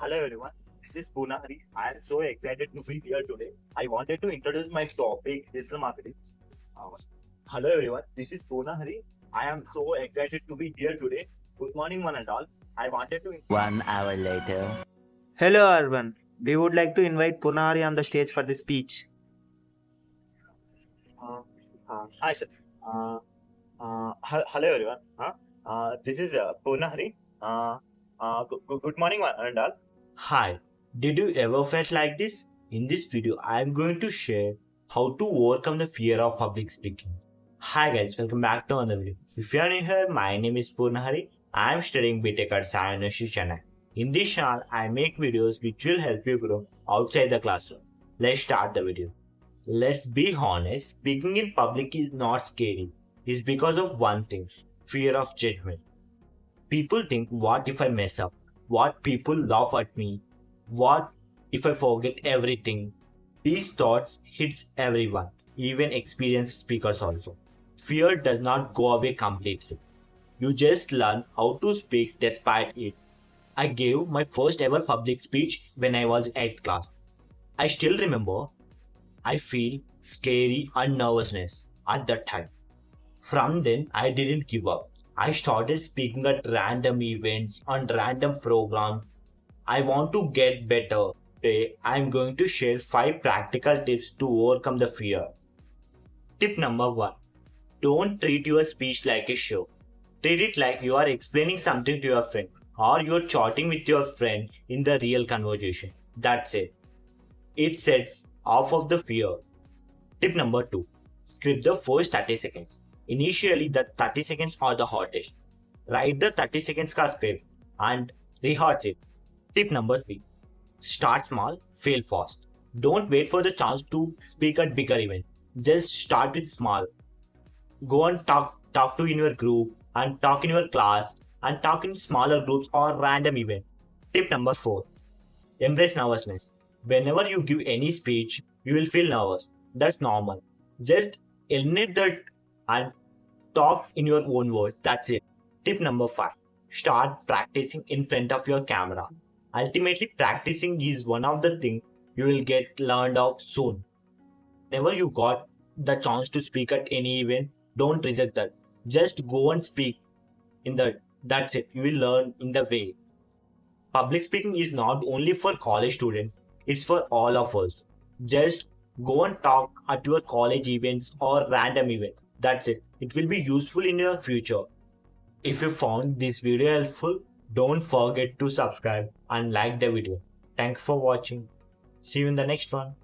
Hello everyone, this is Poorna Hari. I am so excited to be here today. I wanted to introduce my topic, digital marketing. Uh, Hello everyone, this is Poorna Hari. I am so excited to be here today. Good morning one and all. I wanted to 1 hour later. Hello, Arvan. We would like to invite Poorna Hari on the stage for the speech. uh, hi sir. Hello everyone. This is Poorna Hari. Good morning one and all. Hi, did you ever felt like this? In this video, I am going to share how to overcome the fear of public speaking. Hi guys, welcome back to another video. If you are new here, my name is Poorna Hari. I am studying B.Tech at Sai University, Chennai. In this channel, I make videos which will help you grow outside the classroom. Let's start the video. Let's be honest, speaking in public is not scary. It's because of one thing, fear of judgment. People think, what if I mess up? What people laugh at me? What if I forget everything? These thoughts hits everyone, even experienced speakers also. Fear does not go away completely. You just learn how to speak despite it. I gave my first ever public speech when I was 8th class. I still remember I feel scary and nervousness at that time. From then I didn't give up. I started speaking at random events on random programs. I want to get better. Today I am going to share 5 practical tips to overcome the fear. Tip number 1. Don't treat your speech like a show. Treat it like you are explaining something to your friend or you are chatting with your friend in the real conversation. That's it. It sets off of the fear. Tip number 2. Script the first 30 seconds. Initially, the 30 seconds are the hottest. Write the 30 seconds ka script and rehearse it. Tip number 3. Start small, fail fast. Don't wait for the chance to speak at bigger events. Just start with small. Go and talk to in your group and talk in your class and talk in smaller groups or random event. Tip number 4. Embrace nervousness. Whenever you give any speech, you will feel nervous. That's normal. Just eliminate that and talk in your own words. That's it. Tip number 5. Start practicing in front of your camera. Ultimately, practicing is one of the things you will get learned of soon. Whenever you got the chance to speak at any event, don't reject that. Just go and speak in that. That's it. You will learn in the way. Public speaking is not only for college students, it's for all of us. Just go and talk at your college events or random events. That's it. It will be useful in your future. If you found this video helpful, don't forget to subscribe and like the video. Thanks for watching. See you in the next one.